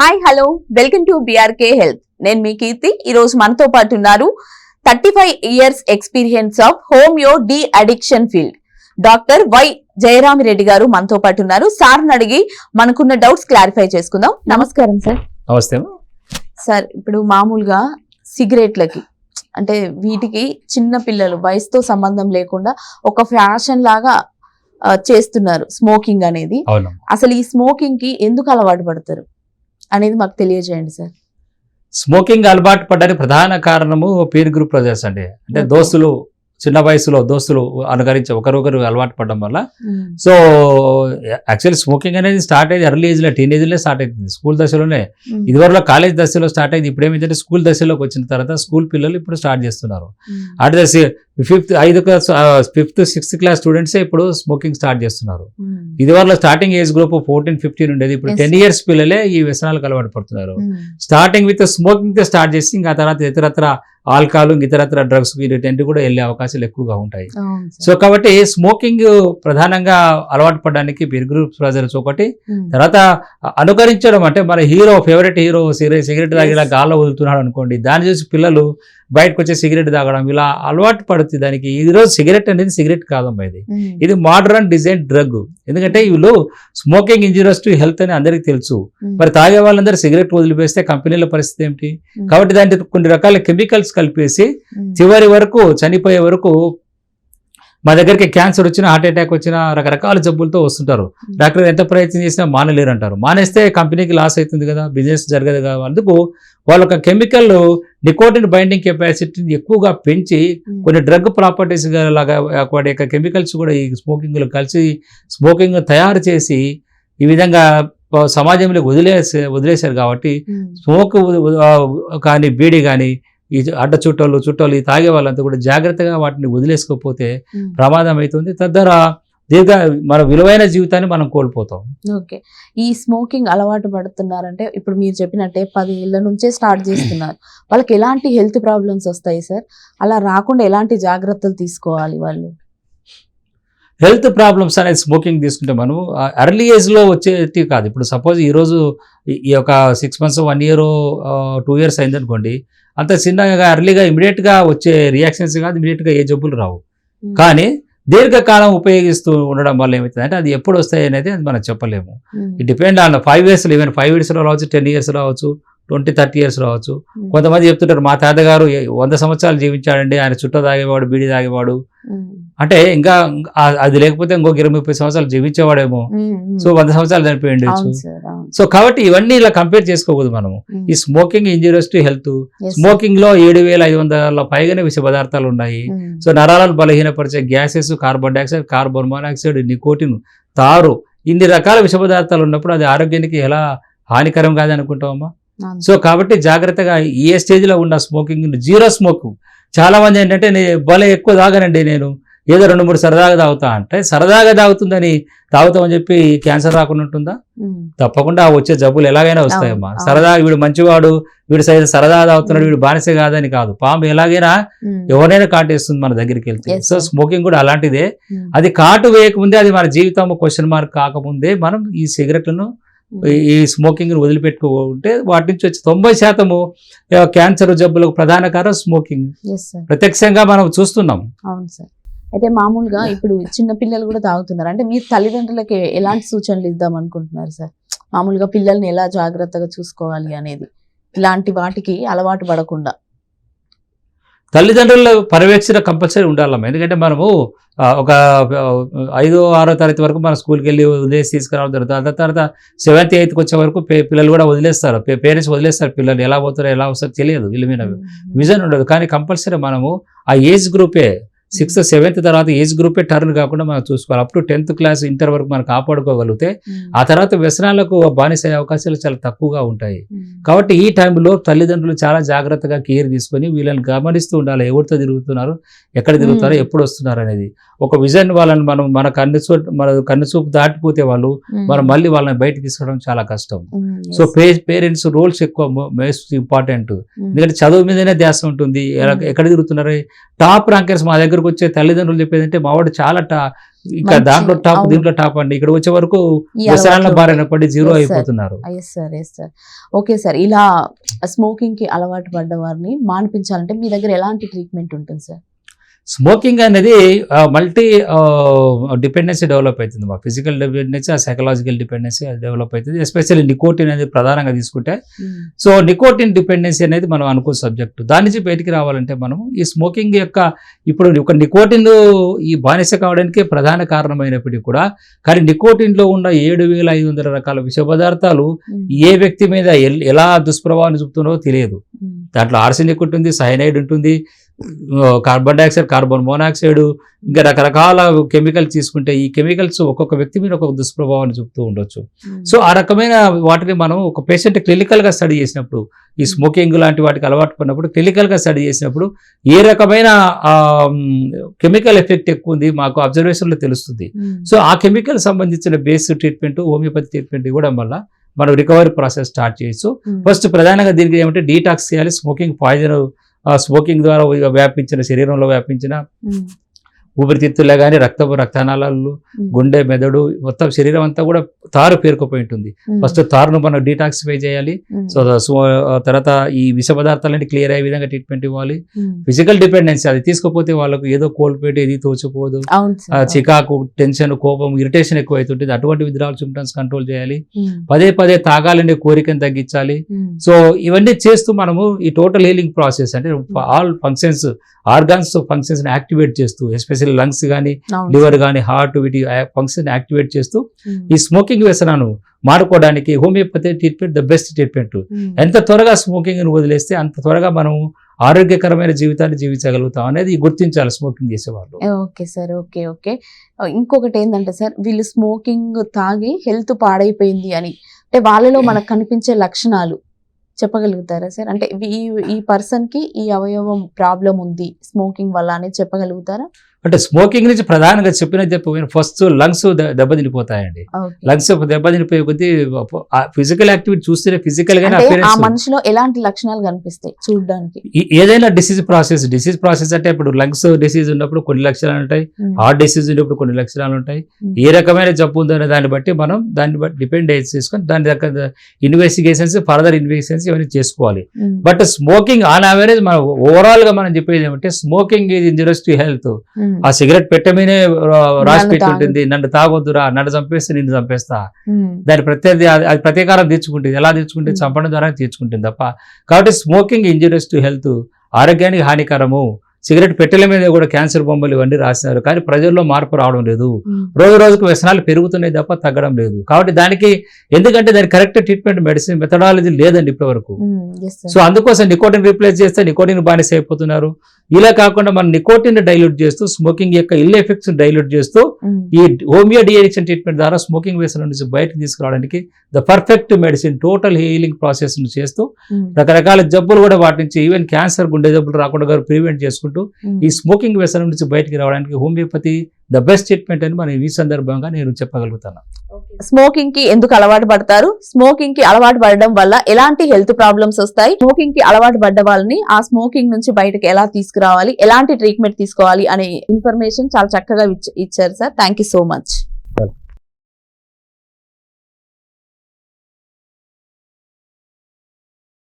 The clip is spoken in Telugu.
Hi hello welcome to BRK health. నేను మీ కీర్తి. ఈ రోజు మనతో పాటు ఉన్నారు 35 years experience of homeo de addiction field doctor why Jayaramireddy గారు మనతో పాటు ఉన్నారు. సార్ని అడిగి మనకున్న డౌట్స్ క్లారిఫై చేసుకుందాం. నమస్కారం సార్. నమస్తే సార్, ఇప్పుడు మామూలుగా సిగరెట్లకి అంటే వీటికి చిన్న పిల్లలు వయసుతో సంబంధం లేకుండా ఒక ఫ్యాషన్ లాగా చేస్తున్నారు స్మోకింగ్ అనేది. అసలు ఈ స్మోకింగ్ కి ఎందుకు అలవాటు పడతారు అనేది మాకు తెలియజేయండి సార్. స్మోకింగ్ అలవాటు పడడానికి ప్రధాన కారణము పీర్ గ్రూప్ ప్రజెస్ అండి. అంటే దోస్తులు, చిన్న వయసులో దోస్తులు అనుకరించి ఒకరొకరు అలవాటు పడడం వల్ల. సో యాక్చువల్లీ స్మోకింగ్ అనేది స్టార్ట్ అయ్యింది ఎర్లీ ఏజ్లో, టీనేజ్లో స్టార్ట్ అవుతుంది, స్కూల్ దశలోనే. ఇదివరకు కాలేజ్ దశలో స్టార్ట్ అయింది. ఇప్పుడు ఏమైందంటే స్కూల్ దశలోకి వచ్చిన తర్వాత స్కూల్ పిల్లలు ఇప్పుడు స్టార్ట్ చేస్తున్నారు. అటు 5th 6th క్లాస్ స్టూడెంట్సే ఇప్పుడు స్మోకింగ్ స్టార్ట్ చేస్తున్నారు. ఇదివరకు స్టార్టింగ్ ఏజ్ గ్రూప్ 14-15 ఉండేది. ఇప్పుడు 10 years పిల్లలే ఈ వ్యసనాలకు అలవాటు పడుతున్నారు. స్టార్టింగ్ విత్ స్మోకింగ్ తో స్టార్ట్ చేసి ఇంకా తర్వాత ఇతరత్ర ఆల్కహాల్, ఇతరత్ర డ్రగ్స్ వీటి కూడా వెళ్ళే అవకాశాలు ఎక్కువగా ఉంటాయి. సో కాబట్టి స్మోకింగ్ ప్రధానంగా అలవాటు పడడానికి పీర్ గ్రూప్ ప్రజలు ఒకటి. తర్వాత అనుకరించడం అంటే మన హీరో, ఫేవరెట్ హీరో సిగరెట్ తాగి ఇలా గాల్లో వదులుతున్నాడు అనుకోండి, దాన్ని చూసి పిల్లలు బయటకు వచ్చి సిగరెట్ తాగడం ఇలా అలవాటు పడుతుంది. దానికి ఈరోజు సిగరెట్ అనేది సిగరెట్ కాదమ్మా, ఇది మోడర్న్ డిజైన్ డ్రగ్. ఎందుకంటే వీళ్ళు స్మోకింగ్ ఇంజూరియస్ టు హెల్త్ అని అందరికీ తెలుసు. మరి తాగే వాళ్ళందరూ సిగరెట్ వదిలిపేస్తే కంపెనీల పరిస్థితి ఏమిటి? కాబట్టి దాంట్లో కొన్ని రకాల కెమికల్స్ కలిపేసి చివరి వరకు చనిపోయే వరకు మా దగ్గరికి క్యాన్సర్ వచ్చినా, హార్ట్ అటాక్ వచ్చినా, రకరకాల జబ్బులతో వస్తుంటారు. డాక్టర్ ఎంత ప్రయత్నం చేసినా మానలేరు అంటారు. మానేస్తే కంపెనీకి లాస్ అవుతుంది కదా, బిజినెస్ జరగదు కదా. అందుకు వాళ్ళ కెమికల్ నికోటిన్ బైండింగ్ కెపాసిటీని ఎక్కువగా పెంచి కొన్ని డ్రగ్ ప్రాపర్టీస్ లాగా వాటి యొక్క కెమికల్స్ కూడా ఈ స్మోకింగ్లో కలిసి స్మోకింగ్ తయారు చేసి ఈ విధంగా సమాజంలో వదిలేశారు. కాబట్టి స్మోక్ కానీ బీడీ కానీ ఈ అడ్డ చుట్టాలు ఈ తాగే వాళ్ళంతా కూడా జాగ్రత్తగా వాటిని వదిలేసుకోకపోతే ప్రమాదం అవుతుంది. తద్వారా మన విలువైన జీవితాన్ని మనం కోల్పోతాం. ఓకే, ఈ స్మోకింగ్ అలవాటు పడుతున్నారంటే ఇప్పుడు మీరు చెప్పినట్టే 10 ఏళ్ల నుంచే స్టార్ట్ చేస్తున్నారు. వాళ్ళకి ఎలాంటి హెల్త్ ప్రాబ్లమ్స్ వస్తాయి సార్? అలా రాకుండా ఎలాంటి జాగ్రత్తలు తీసుకోవాలి వాళ్ళు? హెల్త్ ప్రాబ్లమ్స్ అనేది స్మోకింగ్ తీసుకుంటే మనం ఎర్లీ ఏజ్లో వచ్చేటి కాదు. ఇప్పుడు సపోజ్ ఈరోజు ఈ యొక్క 6 months 1 year 2 years అయిందనుకోండి, అంత చిన్నగా ఎర్లీగా ఇమీడియట్గా వచ్చే రియాక్షన్స్ కాదు, ఇమీడియట్గా ఏ జబ్బులు రావు. కానీ దీర్ఘకాలం ఉపయోగిస్తూ ఉండడం వల్ల ఏమవుతుంది అంటే అది ఎప్పుడు వస్తాయి అనేది అది మనం చెప్పలేము. It depend on 5 years, even 5 years రావచ్చు, 10 years రావచ్చు, 20-30 years రావచ్చు. కొంతమంది చెప్తుంటారు మా తాతగారు 100 సంవత్సరాలు జీవించాడండి, ఆయన చుట్ట తాగేవాడు, బీడి తాగేవాడు అంటే ఇంకా అది లేకపోతే ఇంకొక 20-30 సంవత్సరాలు జీవించేవాడేమో. సో 100 సంవత్సరాలు చనిపోయింది. సో కాబట్టి ఇవన్నీ ఇలా కంపేర్ చేసుకోకూడదు మనము. ఈ smoking injurious to health. Smoking లో 7,500 పైగానే విష పదార్థాలు ఉన్నాయి. సో నరాలను బలహీనపరిచే gases, carbon dioxide, carbon monoxide, nicotine, తారు, ఇన్ని రకాల విష పదార్థాలు ఉన్నప్పుడు అది ఆరోగ్యానికి ఎలా హానికరం కాదు అనుకుంటామమ్మా. సో కాబట్టి జాగ్రత్తగా ఏ స్టేజ్ లో ఉన్న స్మోకింగ్, జీరో స్మోక్. చాలా మంది ఏంటంటే భలే ఎక్కువ తాగనండి, నేను ఏదో 2-3 సరదాగా తాగుతా అంటే, సరదాగా తాగుతుందని తాగుతామని చెప్పి క్యాన్సర్ రాకుండా ఉంటుందా? తప్పకుండా వచ్చే జబ్బులు ఎలాగైనా వస్తాయమ్మా. సరదాగా వీడు మంచివాడు, వీడు సరదాగా తాగుతున్నాడు, వీడు బానిసే కాదని కాదు. పాము ఎలాగైనా ఎవరైనా కాటేస్తుంది మన దగ్గరికి వెళ్తే. సో స్మోకింగ్ కూడా అలాంటిదే. అది కాటు వేయకముందే, అది మన జీవితం క్వశ్చన్ మార్క్ కాకముందే మనం ఈ సిగరెట్లను, ఈ స్మోకింగ్ వదిలిపెట్టుకుంటే వాటి నుంచి వచ్చి 90% క్యాన్సర్ జబ్బులకు ప్రధాన కారణం స్మోకింగ్. ప్రత్యక్షంగా మనం చూస్తున్నాం. అవును సార్. అయితే మామూలుగా ఇప్పుడు చిన్న పిల్లలు కూడా తాగుతున్నారు. అంటే మీరు తల్లిదండ్రులకి ఎలాంటి సూచనలు ఇద్దాం అనుకుంటున్నారు సార్? మామూలుగా పిల్లల్ని ఎలా జాగ్రత్తగా చూసుకోవాలి అనేది, ఇలాంటి వాటికి అలవాటు పడకుండా. తల్లిదండ్రుల పర్యవేక్షణ కంపల్సరీ ఉండాలమ్మా. ఎందుకంటే మనము ఒక 5వ 6వ తరగతి వరకు మన స్కూల్కి వెళ్ళి వదిలేసి తీసుకురావడం జరుగుతుంది. ఆ తర్వాత 7th 8th వచ్చే వరకు పిల్లలు కూడా వదిలేస్తారు, పేరెంట్స్ వదిలేస్తారు. పిల్లలు ఎలా పోతారో ఎలా వస్తారో తెలియదు, వీళ్ళ మీద విజన్ ఉండదు. కానీ కంపల్సరీ మనము ఆ ఏజ్ గ్రూపే 6th 7th తర్వాత ఏజ్ గ్రూపే టర్న్ కాకుండా మనం చూసుకోవాలి. Up to 10th class inter వరకు మనం కాపాడుకోగలిగితే ఆ తర్వాత వ్యసనాలకు బానిస అయ్యే అవకాశాలు చాలా తక్కువగా ఉంటాయి. కాబట్టి ఈ టైంలో తల్లిదండ్రులు చాలా జాగ్రత్తగా కేర్ తీసుకొని వీళ్ళని గమనిస్తూ ఉండాలి. ఎవరితో తిరుగుతున్నారు, ఎక్కడ తిరుగుతారో, ఎప్పుడు వస్తున్నారు అనేది. ఒక విజన్ వాళ్ళని మనం మన కన్ను చూపు దాటిపోతే వాళ్ళు మనం మళ్ళీ వాళ్ళని బయటకు తీసుకోవడం చాలా కష్టం. సో పేరెంట్స్ రోల్స్ ఎక్కువ మోస్ట్ ఇంపార్టెంట్. ఎందుకంటే చదువు మీదనే ధ్యాస ఉంటుంది. ఎక్కడ తిరుగుతున్నారు టాప్ ర్యాంకర్స్ మా దగ్గరకు వచ్చే తల్లిదండ్రులు చెప్పేది అంటే మావాడు చాలా ఇంకా దాంట్లో టాప్ దీంట్లో టాప్ అండి, ఇక్కడ వచ్చే వరకు వ్యసనాల బారిన పడి జీరో అయిపోతున్నారు. ఓకే సార్, ఇలా స్మోకింగ్ కి అలవాటు పడ్డ వారిని మాన్పించాలంటే మీ దగ్గర ఎలాంటి ట్రీట్మెంట్ ఉంటుంది సార్? స్మోకింగ్ అనేది మల్టీ డిపెండెన్సీ డెవలప్ అవుతుంది. మా ఫిజికల్ డిపెండెన్సీ, ఆ సైకలాజికల్ డిపెండెన్సీ అది డెవలప్ అవుతుంది. ఎస్పెషల్లీ నికోటిన్ అనేది ప్రధానంగా తీసుకుంటే, సో నికోటిన్ డిపెండెన్సీ అనేది మనం అనుకో సబ్జెక్టు. దాని నుంచి బయటికి రావాలంటే మనం ఈ స్మోకింగ్ యొక్క ఇప్పుడు ఒక నికోటిన్ ఈ బానిస కావడానికి ప్రధాన కారణమైనప్పటికీ కూడా, కానీ నికోటిన్లో ఉన్న 7,500 రకాల విష పదార్థాలు ఏ వ్యక్తి మీద ఎలా దుష్ప్రభావాన్ని చూపుతున్నారో తెలియదు. దాంట్లో ఆర్సెనిక్ ఉంటుంది, సైనైడ్ ఉంటుంది, కార్బన్ డైఆక్సైడ్, కార్బన్ మోనాక్సైడ్, ఇంకా రకరకాల కెమికల్స్ తీసుకుంటే ఈ కెమికల్స్ ఒక్కొక్క వ్యక్తి మీద ఒక్కొక్క దుష్ప్రభావాన్ని చూపుతూ ఉండొచ్చు. సో ఆ రకమైన వాటిని మనం ఒక పేషెంట్ క్లినికల్గా స్టడీ చేసినప్పుడు, ఈ స్మోకింగ్ లాంటి వాటికి అలవాటు పడినప్పుడు క్లినికల్గా స్టడీ చేసినప్పుడు ఏ రకమైన కెమికల్ ఎఫెక్ట్ ఎక్కువ ఉంది మాకు అబ్జర్వేషన్లో తెలుస్తుంది. సో ఆ కెమికల్ సంబంధించిన బేస్ ట్రీట్మెంట్, హోమియోపతి ట్రీట్మెంట్ ఇవ్వడం వల్ల మనం రికవరీ ప్రాసెస్ స్టార్ట్ చేయొచ్చు. ఫస్ట్ ప్రధానంగా దీనికి ఏమంటే డీటాక్స్ చేయాలి. స్మోకింగ్ పాయిజన్ స్మోకింగ్ ద్వారా వ్యాపించిన శరీరంలో వ్యాపించిన ఊపిరితిత్తులే కానీ రక్తనాళాలు, గుండె, మెదడు, మొత్తం శరీరం అంతా కూడా తారు పేరుకుపోయి ఉంటుంది. ఫస్ట్ తారును మనం డీటాక్సిఫై చేయాలి. సో తర్వాత ఈ విష పదార్థాలన్నీ క్లియర్ అయ్యే విధంగా ట్రీట్మెంట్ ఇవ్వాలి. ఫిజికల్ డిపెండెన్సీ అది తీసుకోకపోతే వాళ్ళకు ఏదో కోల్పోయి ఏది తోచిపోదు, చికాకు, టెన్షన్, కోపం, ఇరిటేషన్ ఎక్కువ అవుతుంటుంది. అటువంటి విత్డ్రావల్ సిమ్టమ్స్ కంట్రోల్ చేయాలి. పదే తాగాలనే కోరికను తగ్గించాలి. సో ఇవన్నీ చేస్తూ మనము ఈ టోటల్ హీలింగ్ ప్రాసెస్ అంటే all functions, organs functions activate చేస్తూ, ఎస్పెషల్లీ లంగ్స్ కానీ, లివర్ కానీ, హార్ట్, వీటి ఫంక్షన్ యాక్టివేట్ చేస్తూ ఈ స్మోకింగ్ వ్యసనాన్ని మారుకోవడానికి homeopathy treatment the best treatment. ఎంత త్వరగా స్మోకింగ్ వదిలేస్తే అంత త్వరగా మనం ఆరోగ్యకరమైన జీవితాన్ని జీవించగలుగుతాం అనేది గుర్తించాలి స్మోకింగ్ చేసేవాళ్ళు. Okay sir, okay. ఇంకొకటి ఏంటంటే సార్, వీళ్ళు స్మోకింగ్ తాగి హెల్త్ పాడైపోయింది అని అంటే వాళ్ళలో మనకు కనిపించే లక్షణాలు చెప్పగలుగుతారా సార్? అంటే ఈ పర్సన్ కి ఈ అవయవం ప్రాబ్లం ఉంది స్మోకింగ్ వల్ల అనేది చెప్పగలుగుతారా? అంటే స్మోకింగ్ నుంచి ప్రధానంగా చెప్పిన ఫస్ట్ లంగ్స్ దెబ్బతినిపోతాయండి. లంగ్స్ దెబ్బతినిపోయే కొద్దీ ఫిజికల్ యాక్టివిటీ చూస్తేనే ఫిజికల్ గా ఆ మనిషిలో ఎలాంటి లక్షణాలు కనిపిస్తాయి చూడడానికి? ఏదైనా డిసీజ్ ప్రాసెస్ అంటే ఇప్పుడు లంగ్స్ డిసీజ్ ఉన్నప్పుడు కొన్ని లక్షణాలు ఉంటాయి, హార్ట్ డిసీజ్ ఉన్నప్పుడు కొన్ని లక్షణాలు ఉంటాయి. ఏ రకమైన జబ్బు ఉందనే దాన్ని బట్టి మనం దాన్ని బట్టి డిపెండ్ చేసుకొని దాని దగ్గర ఇన్వెస్టిగేషన్స్, ఫర్దర్ ఇన్వెస్టిగేషన్స్ ఇవన్నీ చేసుకోవాలి. బట్ స్మోకింగ్ ఆన్ యావరేజ్ మనం ఓవరాల్ గా మనం చెప్పేది ఏమంటే smoking is injurious to health. ఆ సిగరెట్ పెట్టమీనే రాసి పెట్టుంటుంది, నన్ను తాగొద్దురా, నన్ను చంపేస్తే నిన్ను చంపేస్తా, దాని అది ప్రతీకారం తీర్చుకుంటుంది. ఎలా తీర్చుకుంటే చంపడం ద్వారా తీర్చుకుంటుంది తప్ప. కాబట్టి స్మోకింగ్ ఇంజూరియస్ టు హెల్త్, ఆరోగ్యానికి హానికరము. సిగరెట్ పెట్టెల మీద కూడా క్యాన్సర్ బొమ్మలు ఇవన్నీ రాసినారు, కానీ ప్రజల్లో మార్పు రావడం లేదు. రోజు రోజుకు వ్యసనాలు పెరుగుతున్నాయి తప్ప తగ్గడం లేదు. కాబట్టి దానికి ఎందుకంటే దాని కరెక్ట్ ట్రీట్మెంట్ మెడిసిన్ మెథడాలజీ లేదండి ఇప్పటి వరకు. సో అందుకోసం నికోటిన్ రీప్లేస్ చేస్తే నికోటిన్ బానిస అయిపోతున్నారు. ఇలా కాకుండా మనం నికోటిన్ డైల్యూట్ చేస్తూ స్మోకింగ్ యొక్క ఇల్ ఎఫెక్ట్స్ డైల్యూట్ చేస్తూ ఈ హోమియో డిఎడిక్షన్ ట్రీట్మెంట్ ద్వారా స్మోకింగ్ వ్యసనం నుంచి బయటకు తీసుకురావడానికి the perfect medicine, total healing process చేస్తూ రకరకాల జబ్బులు కూడా వాటి నుంచి ఈవెన్ క్యాన్సర్, గుండె జబ్బులు రాకుండా ప్రివెంట్ చేసుకుంటూ ఈ స్మోకింగ్ వ్యసనం నుంచి బయటికి రావడానికి హోమియోపతి ద బెస్ట్ ట్రీట్మెంట్ అని మనం ఈ సందర్భంగా నేను చెప్పగలుగుతాను. స్మోకింగ్ కి ఎందుకు అలవాటు పడతారు? స్మోకింగ్ కి అలవాటు పడడం వల్ల ఎలాంటి హెల్త్ ప్రాబ్లమ్స్ వస్తాయి? స్మోకింగ్ కి అలవాటు పడ్డ వాళ్ళని ఆ స్మోకింగ్ నుంచి బయటకు ఎలా తీసుకురావాలి, ఎలాంటి ట్రీట్మెంట్ తీసుకోవాలి అనే ఇన్ఫర్మేషన్ చాలా చక్కగా ఇచ్చారు sir. Thank you so much.